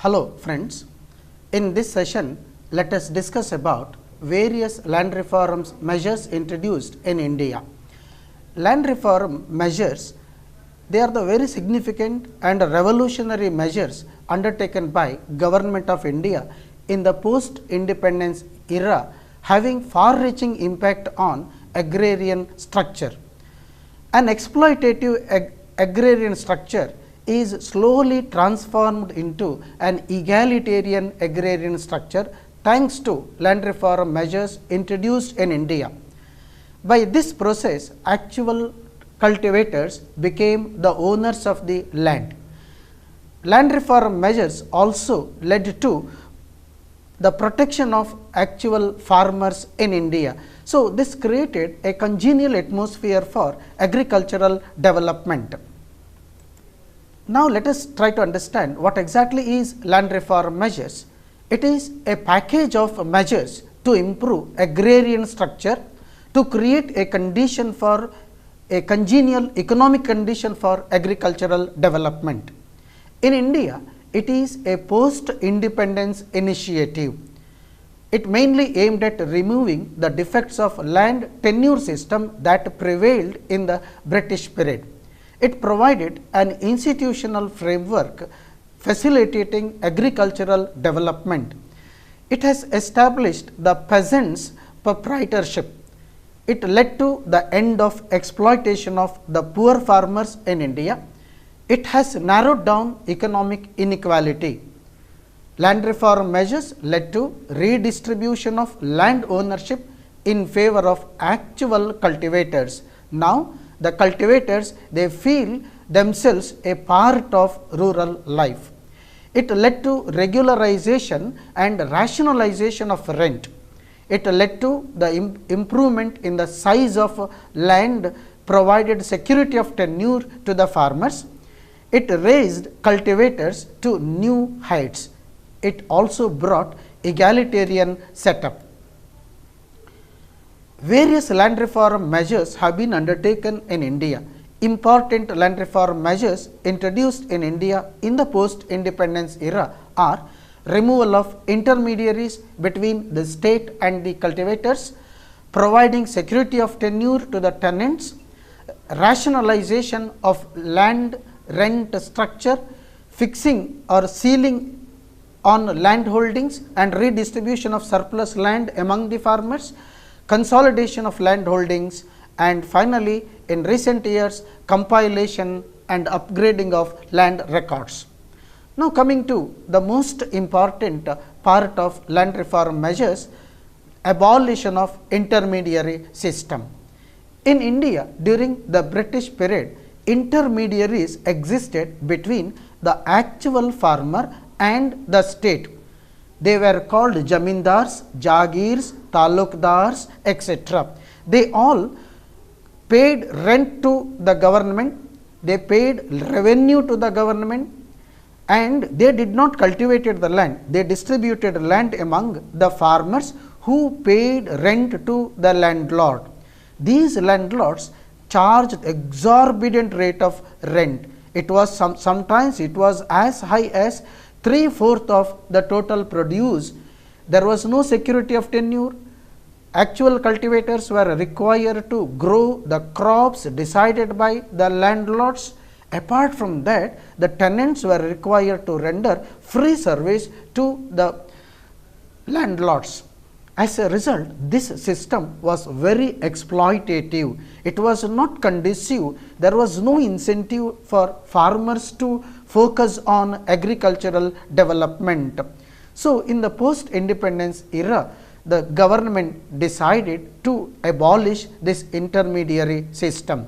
Hello friends, in this session let us discuss about various land reforms measures introduced in India. Land reform measures, they are the very significant and revolutionary measures undertaken by Government of India in the post independence era, having far reaching impact on agrarian structure. An exploitative agrarian structure is slowly transformed into an egalitarian agrarian structure thanks to land reform measures introduced in India. By this process, actual cultivators became the owners of the land. Land reform measures also led to the protection of actual farmers in India. So, this created a congenial atmosphere for agricultural development. Now, let us try to understand what exactly is land reform measures. It is a package of measures to improve agrarian structure, to create a condition for a congenial economic condition for agricultural development. In India, it is a post-independence initiative. It mainly aimed at removing the defects of land tenure system that prevailed in the British period. It provided an institutional framework facilitating agricultural development. It has established the peasants' proprietorship. It led to the end of exploitation of the poor farmers in India. It has narrowed down economic inequality. Land reform measures led to redistribution of land ownership in favor of actual cultivators. Now, the cultivators, they feel themselves a part of rural life. It led to regularization and rationalization of rent. It led to the improvement in the size of land, provided security of tenure to the farmers. It raised cultivators to new heights. It also brought egalitarian setup. Various land reform measures have been undertaken in India. Important land reform measures introduced in India in the post-independence era are removal of intermediaries between the state and the cultivators, providing security of tenure to the tenants, rationalization of land rent structure, fixing or sealing on land holdings and redistribution of surplus land among the farmers, consolidation of land holdings, and finally, in recent years, compilation and upgrading of land records. Now, coming to the most important part of land reform measures, abolition of intermediary system. In India, during the British period, intermediaries existed between the actual farmer and the state. They were called jamindars, jagirs, talukdars, etc. They all paid rent to the government, they paid revenue to the government, and they did not cultivate the land. They distributed land among the farmers who paid rent to the landlord. These landlords charged exorbitant rate of rent. It was sometimes it was as high as 3/4 of the total produce. There was no security of tenure. Actual cultivators were required to grow the crops decided by the landlords. Apart from that, the tenants were required to render free service to the landlords. As a result, this system was very exploitative. It was not conducive. There was no incentive for farmers to focus on agricultural development. So, in the post-independence era, the government decided to abolish this intermediary system.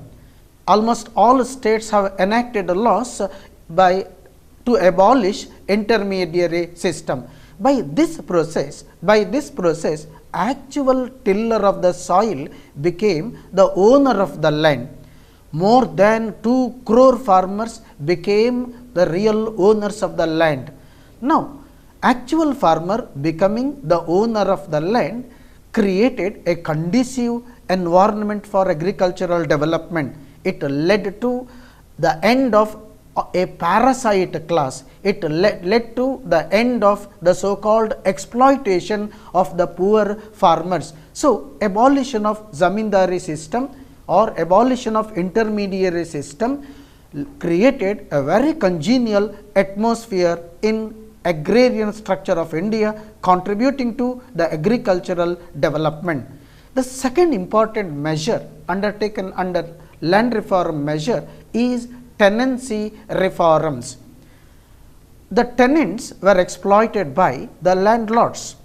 Almost all states have enacted laws to abolish intermediary system. By this process, actual tiller of the soil became the owner of the land. More than 2 crore farmers became the real owners of the land. Now, actual farmer becoming the owner of the land created a conducive environment for agricultural development. It led to the end of a parasite class. It led to the end of the so called exploitation of the poor farmers. So, abolition of zamindari system or abolition of intermediary system created a very congenial atmosphere in agrarian structure of India, contributing to the agricultural development. The second important measure undertaken under land reform measure is tenancy reforms. The tenants were exploited by the landlords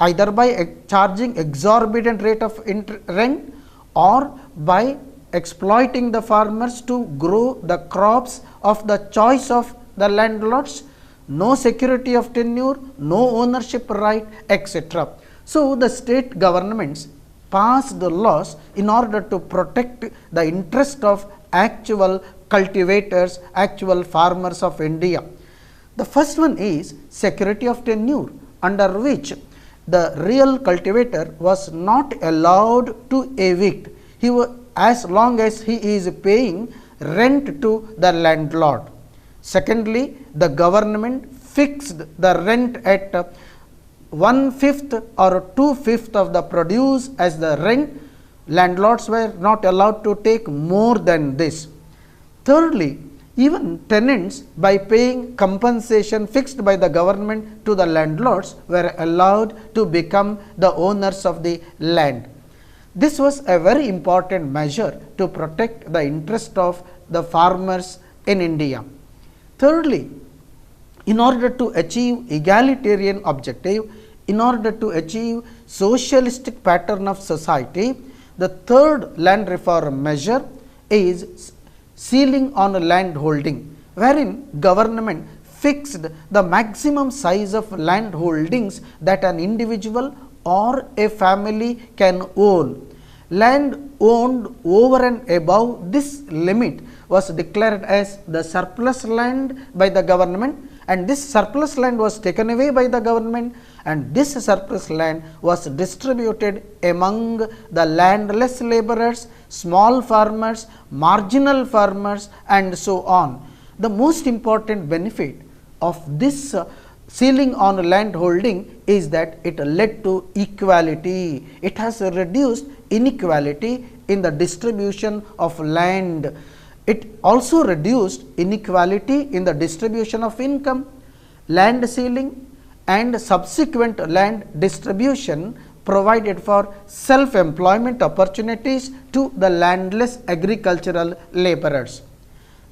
either by charging exorbitant rate of rent or by exploiting the farmers to grow the crops of the choice of the landlords, no security of tenure, no ownership right, etc. So, the state governments passed the laws in order to protect the interest of actual cultivators, actual farmers of India. The first one is security of tenure, under which the real cultivator was not allowed to evict. He was, as long as he is paying rent to the landlord. Secondly, the government fixed the rent at 1/5 or 2/5 of the produce as the rent. Landlords were not allowed to take more than this. Thirdly, even tenants, by paying compensation fixed by the government to the landlords, were allowed to become the owners of the land. This was a very important measure to protect the interest of the farmers in India. Thirdly, in order to achieve egalitarian objective, in order to achieve socialistic pattern of society, the third land reform measure is ceiling on land holding, wherein government fixed the maximum size of land holdings that an individual or a family can own. Land owned over and above this limit was declared as the surplus land by the government, and this surplus land was taken away by the government, and this surplus land was distributed among the landless laborers, small farmers, marginal farmers, and so on. The most important benefit of this ceiling on land holding is that it led to equality. It has reduced inequality in the distribution of land. It also reduced inequality in the distribution of income. Land ceiling and subsequent land distribution provided for self-employment opportunities to the landless agricultural laborers.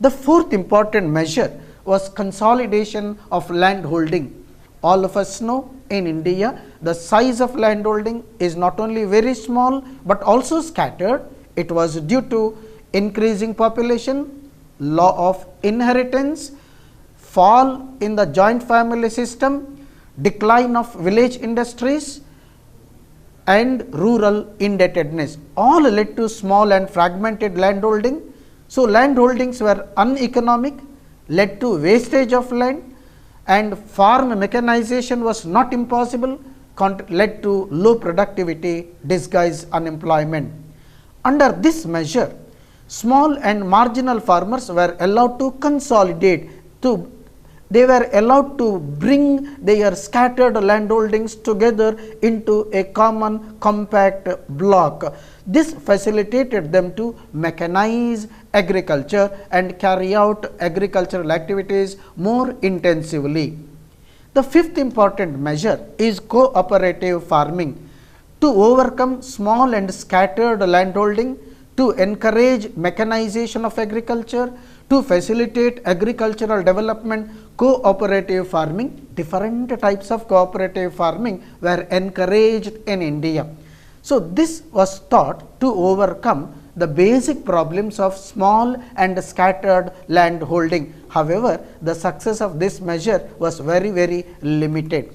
The fourth important measure was consolidation of land holding. All of us know in India the size of land holding is not only very small but also scattered. It was due to increasing population, law of inheritance, fall in the joint family system, decline of village industries, and rural indebtedness. All led to small and fragmented land holding. So, land holdings were uneconomic, led to wastage of land, and farm mechanization was not impossible, led to low productivity, disguised unemployment. Under this measure, small and marginal farmers were allowed to consolidate, they were allowed to bring their scattered land holdings together into a common compact block. This facilitated them to mechanize agriculture and carry out agricultural activities more intensively. The fifth important measure is cooperative farming. To overcome small and scattered land holding, to encourage mechanization of agriculture, to facilitate agricultural development, cooperative farming, different types of cooperative farming were encouraged in India. So, this was thought to overcome the basic problems of small and scattered land holding. However, the success of this measure was very limited.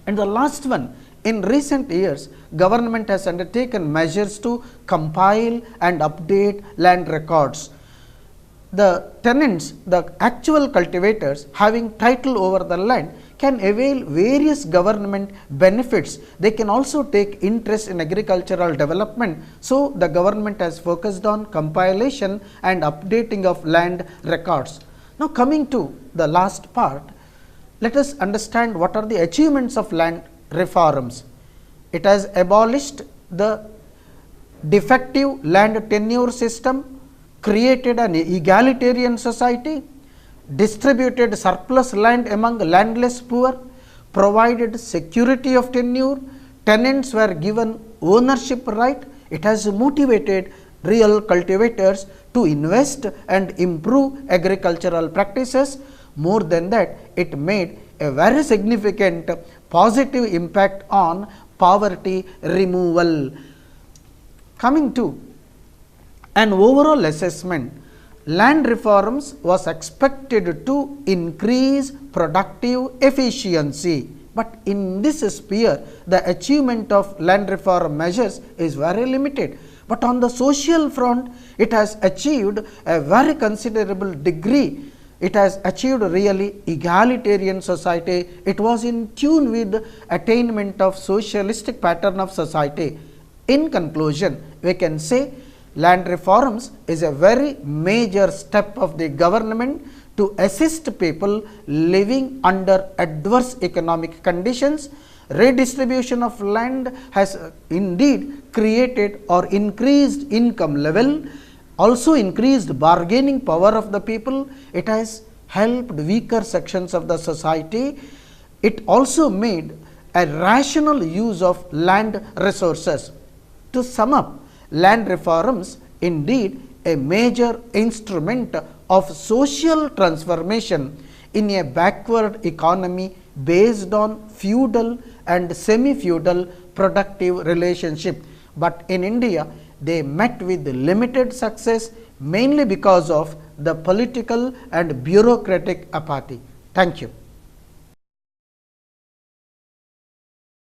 And the last one, in recent years, government has undertaken measures to compile and update land records. The tenants, the actual cultivators having title over the land can avail various government benefits. They can also take interest in agricultural development. So, the government has focused on compilation and updating of land records. Now, coming to the last part, let us understand what are the achievements of land reforms. It has abolished the defective land tenure system, created an egalitarian society, distributed surplus land among landless poor, provided security of tenure, tenants were given ownership right. It has motivated real cultivators to invest and improve agricultural practices. More than that, it made a very significant positive impact on poverty removal. Coming to an overall assessment, land reforms was expected to increase productive efficiency, but in this sphere the achievement of land reform measures is very limited. But on the social front, it has achieved a very considerable degree. It has achieved really egalitarian society. It was in tune with attainment of socialistic pattern of society. In conclusion, we can say land reforms is a very major step of the government to assist people living under adverse economic conditions. Redistribution of land has indeed created or increased income level, also increased bargaining power of the people. It has helped weaker sections of the society. It also made a rational use of land resources. To sum up, land reforms indeed a major instrument of social transformation in a backward economy based on feudal and semi-feudal productive relationship. But in India, they met with limited success, mainly because of the political and bureaucratic apathy. Thank you.